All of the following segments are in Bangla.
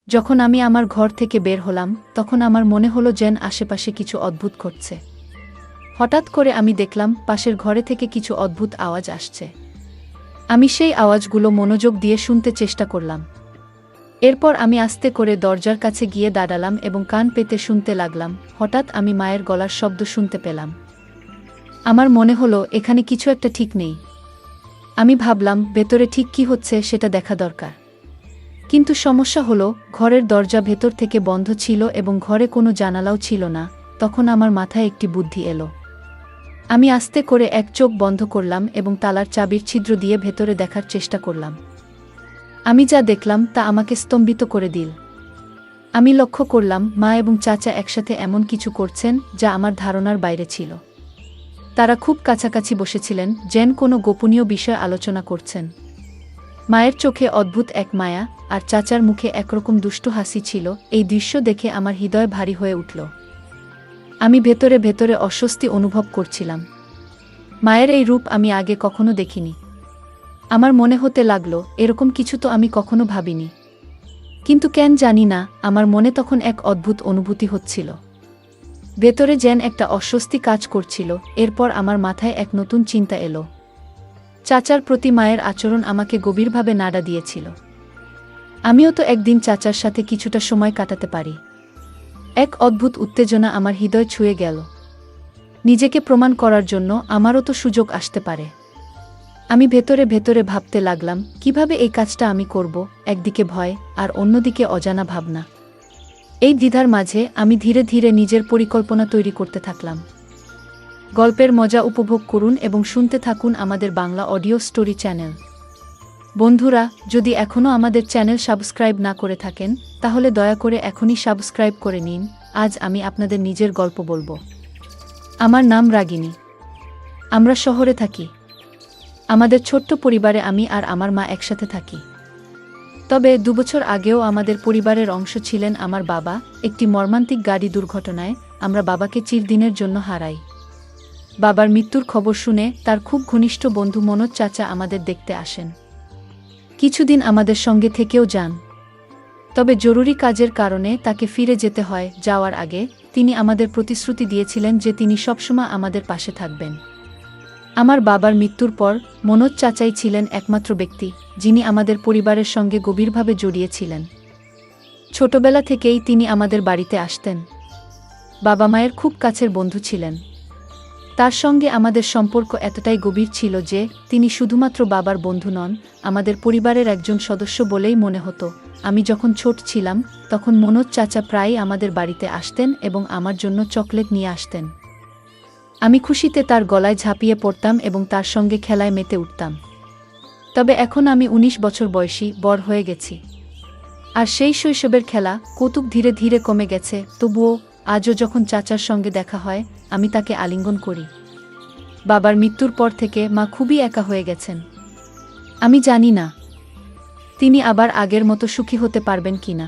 যখন আমি আমার ঘর থেকে বের হলাম তখন আমার মনে হলো যেন আশেপাশে কিছু অদ্ভুত ঘটছে। হঠাৎ করে আমি দেখলাম পাশের ঘরে থেকে কিছু অদ্ভুত আওয়াজ আসছে। আমি সেই আওয়াজগুলো মনোযোগ দিয়ে শুনতে চেষ্টা করলাম। এরপর আমি আস্তে করে দরজার কাছে গিয়ে দাঁড়ালাম এবং কান পেতে শুনতে লাগলাম। হঠাৎ আমি মায়ের গলার শব্দ শুনতে পেলাম। আমার মনে হলো এখানে কিছু একটা ঠিক নেই। আমি ভাবলাম ভেতরে ঠিক কি হচ্ছে সেটা দেখা দরকার। কিন্তু সমস্যা হলো ঘরের দরজা ভেতর থেকে বন্ধ ছিল এবং ঘরে কোনো জানালাও ছিল না। তখন আমার মাথায় একটি বুদ্ধি এলো। আমি আস্তে করে এক চোখ বন্ধ করলাম এবং তালার চাবির ছিদ্র দিয়ে ভেতরে দেখার চেষ্টা করলাম। আমি যা দেখলাম তা আমাকে স্তম্ভিত করে দিল। আমি লক্ষ্য করলাম মা এবং চাচা একসাথে এমন কিছু করছেন যা আমার ধারণার বাইরে ছিল। তারা খুব কাছাকাছি বসেছিলেন, যেন কোনো গোপনীয় বিষয় আলোচনা করছেন। মায়ের চোখে অদ্ভুত এক মায়া আর চাচার মুখে একরকম দুষ্ট হাসি ছিল। এই দৃশ্য দেখে আমার হৃদয় ভারী হয়ে উঠল। আমি ভেতরে ভেতরে অস্বস্তি অনুভব করছিলাম। মায়ের এই রূপ আমি আগে কখনো দেখিনি। আমার মনে হতে লাগলো এরকম কিছু তো আমি কখনো ভাবিনি। কিন্তু কেন জানি না, আমার মনে তখন এক অদ্ভুত অনুভূতি হচ্ছিল। ভেতরে যেন একটা অস্বস্তি কাজ করছিল। এরপর আমার মাথায় এক নতুন চিন্তা এলো। চাচার প্রতি মায়ের আচরণ আমাকে গভীরভাবে নাড়া দিয়েছিল। আমিও তো একদিন চাচার সাথে কিছুটা সময় কাটাতে পারি। এক অদ্ভুত উত্তেজনা আমার হৃদয় ছুঁয়ে গেল। নিজেকে প্রমাণ করার জন্য আমারও তো সুযোগ আসতে পারে। আমি ভেতরে ভেতরে ভাবতে লাগলাম কিভাবে এই কাজটা আমি করব। একদিকে ভয় আর অন্যদিকে অজানা ভাবনা। এই দ্বিধার মাঝে আমি ধীরে ধীরে নিজের পরিকল্পনা তৈরি করতে থাকলাম। গল্পের মজা উপভোগ করুন এবং শুনতে থাকুন আমাদের বাংলা অডিও স্টোরি চ্যানেল। বন্ধুরা, যদি এখনও আমাদের চ্যানেল সাবস্ক্রাইব না করে থাকেন তাহলে দয়া করে এখনই সাবস্ক্রাইব করে নিন। আজ আমি আপনাদের নিজের গল্প বলবো। আমার নাম রাগিনী। আমরা শহরে থাকি। আমাদের ছোট্ট পরিবারে আমি আর আমার মা একসাথে থাকি। তবে 2 বছর আগেও আমাদের পরিবারের অংশ ছিলেন আমার বাবা। একটি মর্মান্তিক গাড়ি দুর্ঘটনায় আমরা বাবাকে চিরদিনের জন্য হারাই। বাবার মৃত্যুর খবর শুনে তার খুব ঘনিষ্ঠ বন্ধু মনোজ চাচা আমাদের দেখতে আসেন। কিছুদিন আমাদের সঙ্গে থেকেও যান। তবে জরুরি কাজের কারণে তাকে ফিরে যেতে হয়। যাওয়ার আগে তিনি আমাদের প্রতিশ্রুতি দিয়েছিলেন যে তিনি সবসময় আমাদের পাশে থাকবেন। আমার বাবার মৃত্যুর পর মনোজ চাচাই ছিলেন একমাত্র ব্যক্তি যিনি আমাদের পরিবারের সঙ্গে গভীরভাবে জড়িয়েছিলেন। ছোটবেলা থেকেই তিনি আমাদের বাড়িতে আসতেন। বাবা মায়ের খুব কাছের বন্ধু ছিলেন। তার সঙ্গে আমাদের সম্পর্ক এতটাই গভীর ছিল যে তিনি শুধুমাত্র বাবার বন্ধু নন, আমাদের পরিবারের একজন সদস্য বলেই মনে হতো। আমি যখন ছোট ছিলাম তখন মনোজ চাচা প্রায়ই আমাদের বাড়িতে আসতেন এবং আমার জন্য চকলেট নিয়ে আসতেন। আমি খুশিতে তার গলায় ঝাঁপিয়ে পড়তাম এবং তার সঙ্গে খেলায় মেতে উঠতাম। তবে এখন আমি 19 বছর বয়সী, বড় হয়ে গেছি। আর সেই শৈশবের খেলা কৌতুক ধীরে ধীরে কমে গেছে। তবুও আজও যখন চাচার সঙ্গে দেখা হয় আমি তাকে আলিঙ্গন করি। বাবার মৃত্যুর পর থেকে মা খুবই একা হয়ে গেছেন। আমি জানি না তিনি আবার আগের মতো সুখী হতে পারবেন কিনা।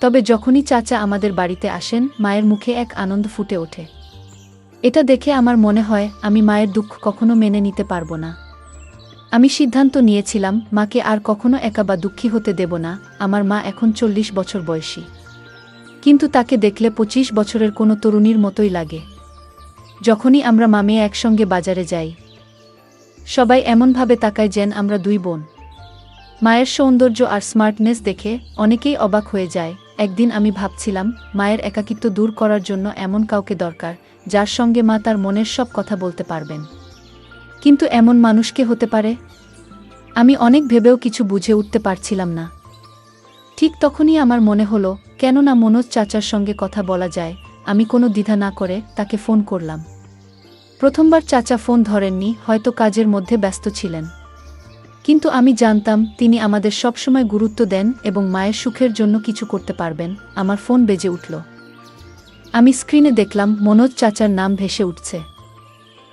তবে যখনই চাচা আমাদের বাড়িতে আসেন মায়ের মুখে এক আনন্দ ফুটে ওঠে। এটা দেখে আমার মনে হয় আমি মায়ের দুঃখ কখনো মেনে নিতে পারবো না। আমি সিদ্ধান্ত নিয়েছিলাম মাকে আর কখনো একা বা দুঃখী হতে দেব না। আমার মা এখন 40 বছর বয়সী, কিন্তু তাকে দেখলে 25 বছরের কোনো তরুণীর মতোই লাগে। যখনই আমরা মা মেয়ে একসঙ্গে বাজারে যাই সবাই এমনভাবে তাকায় যেন আমরা 2 বোন। মায়ের সৌন্দর্য আর স্মার্টনেস দেখে অনেকেই অবাক হয়ে যায়। একদিন আমি ভাবছিলাম মায়ের একাকিত্ব দূর করার জন্য এমন কাউকে দরকার যার সঙ্গে মা তার মনের সব কথা বলতে পারবেন। কিন্তু এমন মানুষ কে হতে পারে? আমি অনেক ভেবেও কিছু বুঝে উঠতে পারছিলাম না। ঠিক তখনই আমার মনে হলো কেন না মনোজ চাচার সঙ্গে কথা বলা যায়। আমি কোনো দ্বিধা না করে তাকে ফোন করলাম। প্রথমবার চাচা ফোন ধরেননি, হয়তো কাজের মধ্যে ব্যস্ত ছিলেন। কিন্তু আমি জানতাম তিনি আমাদের সবসময় গুরুত্ব দেন এবং মায়ের সুখের জন্য কিছু করতে পারবেন। আমার ফোন বেজে উঠল। আমি স্ক্রিনে দেখলাম মনোজ চাচার নাম ভেসে উঠছে।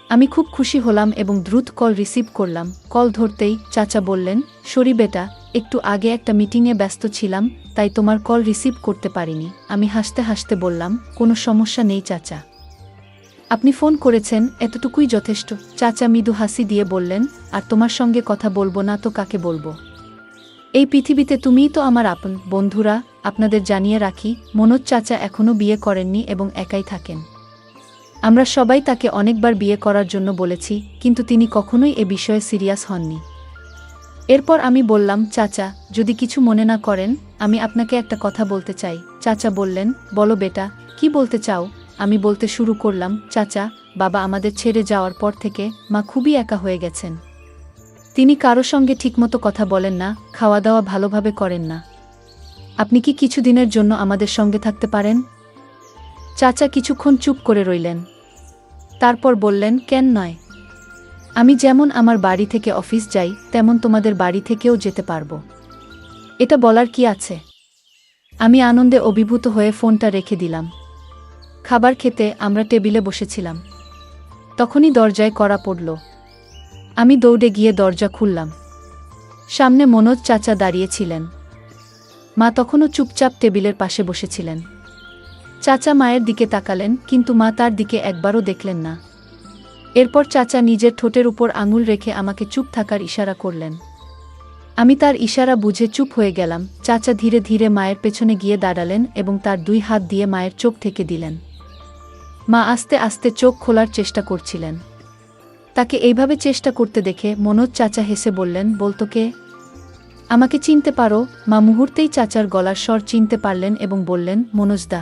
আমি খুব খুশি হলাম এবং দ্রুত কল রিসিভ করলাম। কল ধরতেই চাচা বললেন, সরি বেটা, একটু আগে একটা মিটিংয়ে ব্যস্ত ছিলাম তাই তোমার কল রিসিভ করতে পারিনি। আমি হাসতে হাসতে বললাম, কোনো সমস্যা নেই চাচা, আপনি ফোন করেছেন এতটুকুই যথেষ্ট। চাচা মৃদু হাসি দিয়ে বললেন, আর তোমার সঙ্গে কথা বলবো না তো কাকে বলবো? এই পৃথিবীতে তুমিই তো আমার আপন। বন্ধুরা, আপনাদের জানিয়ে রাখি, মনোজ চাচা এখনও বিয়ে করেননি এবং একাই থাকেন। আমরা সবাই তাকে অনেকবার বিয়ে করার জন্য বলেছি, কিন্তু তিনি কখনোই এ বিষয়ে সিরিয়াস হননি। এরপর আমি বললাম, চাচা, যদি কিছু মনে না করেন, আমি আপনাকে একটা কথা বলতে চাই। চাচা বললেন, বলো বেটা, কি বলতে চাও? আমি বলতে শুরু করলাম, চাচা, বাবা আমাদের ছেড়ে যাওয়ার পর থেকে মা খুবই একা হয়ে গেছেন। তিনি কারো সঙ্গে ঠিকমতো কথা বলেন না, খাওয়া দাওয়া ভালোভাবে করেন না। আপনি কি কিছুদিনের জন্য আমাদের সঙ্গে থাকতে পারেন? চাচা কিছুক্ষণ চুপ করে রইলেন। তারপর বললেন, কেন নয়? আমি যেমন আমার বাড়ি থেকে অফিস যাই, তেমন তোমাদের বাড়ি থেকেও যেতে পারবো। এটা বলার কি আছে? আমি আনন্দে অভিভূত হয়ে ফোনটা রেখে দিলাম। খাবার খেতে আমরা টেবিলে বসেছিলাম। তখনই দরজায় কড়া পড়ল। আমি দৌড়ে গিয়ে দরজা খুললাম। সামনে মনোজ চাচা দাঁড়িয়েছিলেন। মা তখনও চুপচাপ টেবিলের পাশে বসেছিলেন। চাচা মায়ের দিকে তাকালেন, কিন্তু মা তার দিকে একবারও দেখলেন না। এরপর চাচা নিজের ঠোঁটের উপর আঙুল রেখে আমাকে চুপ থাকার ইশারা করলেন। আমি তার ইশারা বুঝে চুপ হয়ে গেলাম। চাচা ধীরে ধীরে মায়ের পেছনে গিয়ে দাঁড়ালেন এবং তার 2 হাত দিয়ে মায়ের চোখ ঢেকে দিলেন। মা আস্তে আস্তে চোখ খোলার চেষ্টা করছিলেন। তাকে এইভাবে চেষ্টা করতে দেখে মনোজ চাচা হেসে বললেন, বলতো কে? আমাকে চিনতে পারো? মা মুহূর্তেই চাচার গলার স্বর চিনতে পারলেন এবং বললেন, মনোজদা।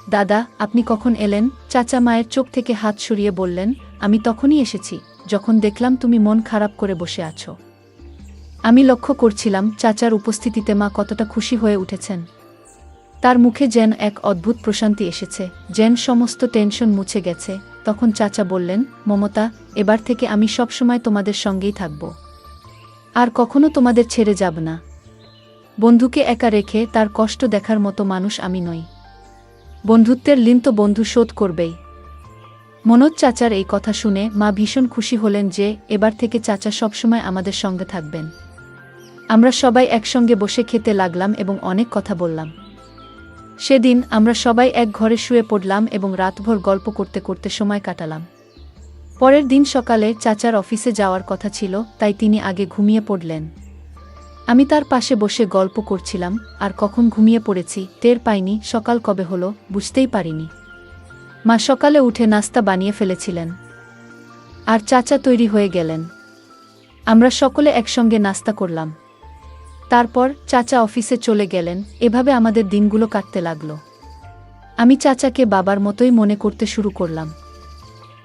দাদা, আপনি কখন এলেন? চাচা মায়ের চোখ থেকে হাত সরিয়ে বললেন, আমি তখনই এসেছি যখন দেখলাম তুমি মন খারাপ করে বসে আছো। আমি লক্ষ্য করছিলাম চাচার উপস্থিতিতে মা কতটা খুশি হয়ে উঠেছেন। তার মুখে যেন এক অদ্ভুত প্রশান্তি এসেছে, যেন সমস্ত টেনশন মুছে গেছে। তখন চাচা বললেন, মমতা, এবার থেকে আমি সবসময় তোমাদের সঙ্গেই থাকব, আর কখনো তোমাদের ছেড়ে যাব না। বন্ধুকে একা রেখে তার কষ্ট দেখার মতো মানুষ আমি নই। বন্ধুত্বের ঋণ তো বন্ধু শোধ করবেই। মনোজ চাচার এই কথা শুনে মা ভীষণ খুশি হলেন যে এবার থেকে চাচা সবসময় আমাদের সঙ্গে থাকবেন। আমরা সবাই একসঙ্গে বসে খেতে লাগলাম এবং অনেক কথা বললাম। সেদিন আমরা সবাই এক ঘরে শুয়ে পড়লাম এবং রাতভর গল্প করতে করতে সময় কাটালাম। পরের দিন সকালে চাচার অফিসে যাওয়ার কথা ছিল, তাই তিনি আগে ঘুমিয়ে পড়লেন। আমি তার পাশে বসে গল্প করছিলাম, আর কখন ঘুমিয়ে পড়েছি টের পাইনি। সকাল কবে হলো বুঝতেই পারিনি। মা সকালে উঠে নাস্তা বানিয়ে ফেলেছিলেন, আর চাচা তৈরি হয়ে গেলেন। আমরা সকলে একসঙ্গে নাস্তা করলাম। তারপর চাচা অফিসে চলে গেলেন। এভাবে আমাদের দিনগুলো কাটতে লাগলো। আমি চাচাকে বাবার মতোই মনে করতে শুরু করলাম।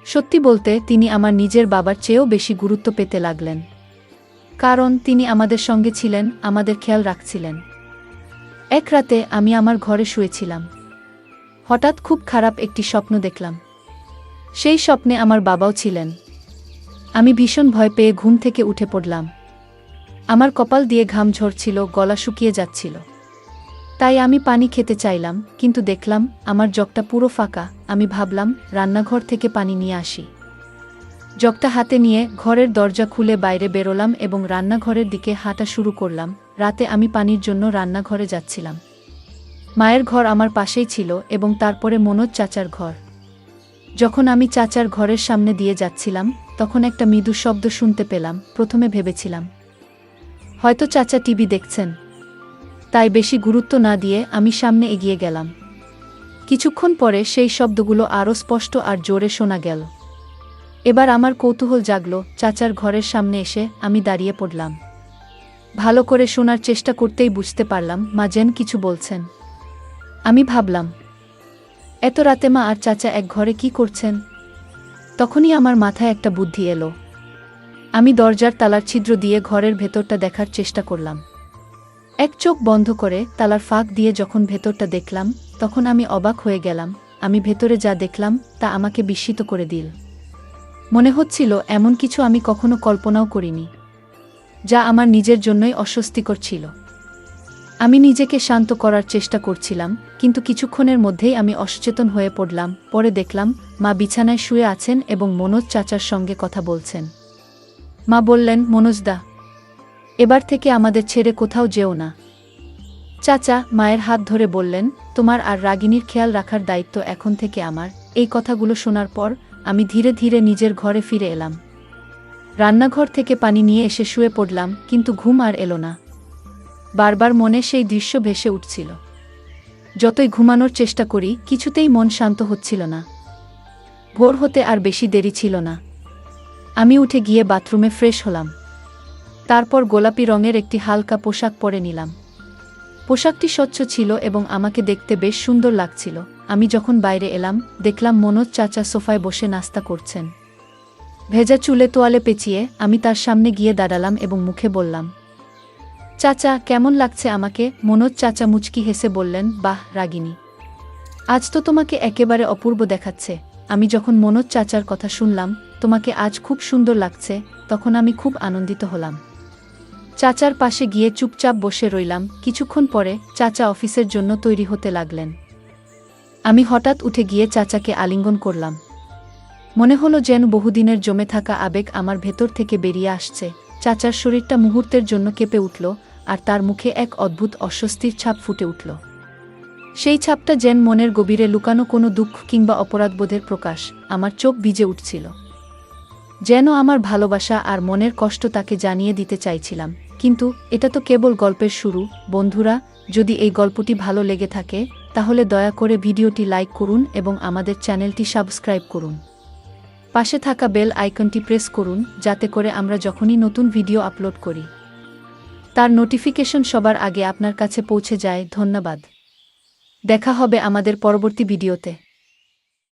সত্যি বলতে তিনি আমার নিজের বাবার চেয়েও বেশি গুরুত্ব পেতে লাগলেন, কারণ তিনি আমাদের সঙ্গে ছিলেন, আমাদের খেয়াল রাখছিলেন। এক রাতে আমি আমার ঘরে শুয়েছিলাম। হঠাৎ খুব খারাপ একটি স্বপ্ন দেখলাম। সেই স্বপ্নে আমার বাবাও ছিলেন। আমি ভীষণ ভয় পেয়ে ঘুম থেকে উঠে পড়লাম। আমার কপাল দিয়ে ঘাম ঝরছিল, গলা শুকিয়ে যাচ্ছিল। তাই আমি পানি খেতে চাইলাম, কিন্তু দেখলাম আমার জগটা পুরো ফাঁকা। আমি ভাবলাম রান্নাঘর থেকে পানি নিয়ে আসি। জগটা হাতে নিয়ে ঘরের দরজা খুলে বাইরে বেরোলাম এবং রান্নাঘরের দিকে হাঁটা শুরু করলাম। রাতে আমি পানির জন্য রান্নাঘরে যাচ্ছিলাম। মায়ের ঘর আমার পাশেই ছিল এবং তারপরে মনোজ চাচার ঘর। যখন আমি চাচার ঘরের সামনে দিয়ে যাচ্ছিলাম, তখন একটা মৃদু শব্দ শুনতে পেলাম। প্রথমে ভেবেছিলাম হয়তো চাচা টিভি দেখছেন, তাই বেশি গুরুত্ব না দিয়ে আমি সামনে এগিয়ে গেলাম। কিছুক্ষণ পরে সেই শব্দগুলো আরও স্পষ্ট আর জোরে শোনা গেল। এবার আমার কৌতূহল জাগল। চাচার ঘরের সামনে এসে আমি দাঁড়িয়ে পড়লাম। ভালো করে শোনার চেষ্টা করতেই বুঝতে পারলাম মা যেন কিছু বলছেন। আমি ভাবলাম, এত রাতে মা আর চাচা এক ঘরে কি করছেন? তখনই আমার মাথায় একটা বুদ্ধি এলো। আমি দরজার তালার ছিদ্র দিয়ে ঘরের ভেতরটা দেখার চেষ্টা করলাম। এক চোখ বন্ধ করে তালার ফাঁক দিয়ে যখন ভেতরটা দেখলাম, তখন আমি অবাক হয়ে গেলাম। আমি ভেতরে যা দেখলাম তা আমাকে বিস্মিত করে দিল। মনে হচ্ছিল এমন কিছু আমি কখনো কল্পনাও করিনি, যা আমার নিজের জন্যই অস্বস্তিকর ছিল। আমি নিজেকে শান্ত করার চেষ্টা করছিলাম, কিন্তু কিছুক্ষণের মধ্যেই আমি অসচেতন হয়ে পড়লাম। পরে দেখলাম মা বিছানায় শুয়ে আছেন এবং মনোজ চাচার সঙ্গে কথা বলছেন। মা বললেন, মনোজদা, এবার থেকে আমাদের ছেড়ে কোথাও যেও না। চাচা মায়ের হাত ধরে বললেন, তোমার আর রাগিনীর খেয়াল রাখার দায়িত্ব এখন থেকে আমার। এই কথাগুলো শোনার পর আমি ধীরে ধীরে নিজের ঘরে ফিরে এলাম। রান্নাঘর থেকে পানি নিয়ে এসে শুয়ে পড়লাম, কিন্তু ঘুম আর এলো না। বারবার মনে সেই দৃশ্য ভেসে উঠছিল। যতই ঘুমানোর চেষ্টা করি কিছুতেই মন শান্ত হচ্ছিল না। ভোর হতে আর বেশি দেরি ছিল না। আমি উঠে গিয়ে বাথরুমে ফ্রেশ হলাম। তারপর গোলাপি রঙের একটি হালকা পোশাক পরে নিলাম। পোশাকটি স্বচ্ছ ছিল এবং আমাকে দেখতে বেশ সুন্দর লাগছিল। আমি যখন বাইরে এলাম দেখলাম মনোজ চাচা সোফায় বসে নাস্তা করছেন। ভেজা চুলে তোয়ালে পেঁচিয়ে আমি তার সামনে গিয়ে দাঁড়ালাম এবং মুখে বললাম, চাচা কেমন লাগছে আমাকে? মনোজ চাচা মুচকি হেসে বললেন, বাহ রাগিনী, আজ তো তোমাকে একেবারে অপূর্ব দেখাচ্ছে। আমি যখন মনোজ চাচার কথা শুনলাম তোমাকে আজ খুব সুন্দর লাগছে, তখন আমি খুব আনন্দিত হলাম। চাচার পাশে গিয়ে চুপচাপ বসে রইলাম। কিছুক্ষণ পরে চাচা অফিসের জন্য তৈরি হতে লাগলেন। আমি হঠাৎ উঠে গিয়ে চাচাকে আলিঙ্গন করলাম। মনে হলো যেন বহুদিনের জমে থাকা আবেগ আমার ভেতর থেকে বেরিয়ে আসছে। চাচার শরীরটা মুহূর্তের জন্য কেঁপে উঠল, আর তার মুখে এক অদ্ভুত অস্বস্তির ছাপ ফুটে উঠল। সেই ছাপটা যেন মনের গভীরে লুকানো কোনো দুঃখ কিংবা অপরাধবোধের প্রকাশ। আমার চোখ ভিজে উঠছিল, যেন আমার ভালোবাসা আর মনের কষ্ট তাকে জানিয়ে দিতে চাইছিলাম। কিন্তু এটা তো কেবল গল্পের শুরু। বন্ধুরা, যদি এই গল্পটি ভালো লেগে থাকে তাহলে দয়া করে ভিডিওটি লাইক করুন এবং আমাদের চ্যানেলটি সাবস্ক্রাইব করুন। পাশে থাকা বেল আইকনটি প্রেস করুন যাতে করে আমরা যখনই নতুন ভিডিও আপলোড করি তার নোটিফিকেশন সবার আগে আপনার কাছে পৌঁছে যায়। ধন্যবাদ। দেখা হবে আমাদের পরবর্তী ভিডিওতে।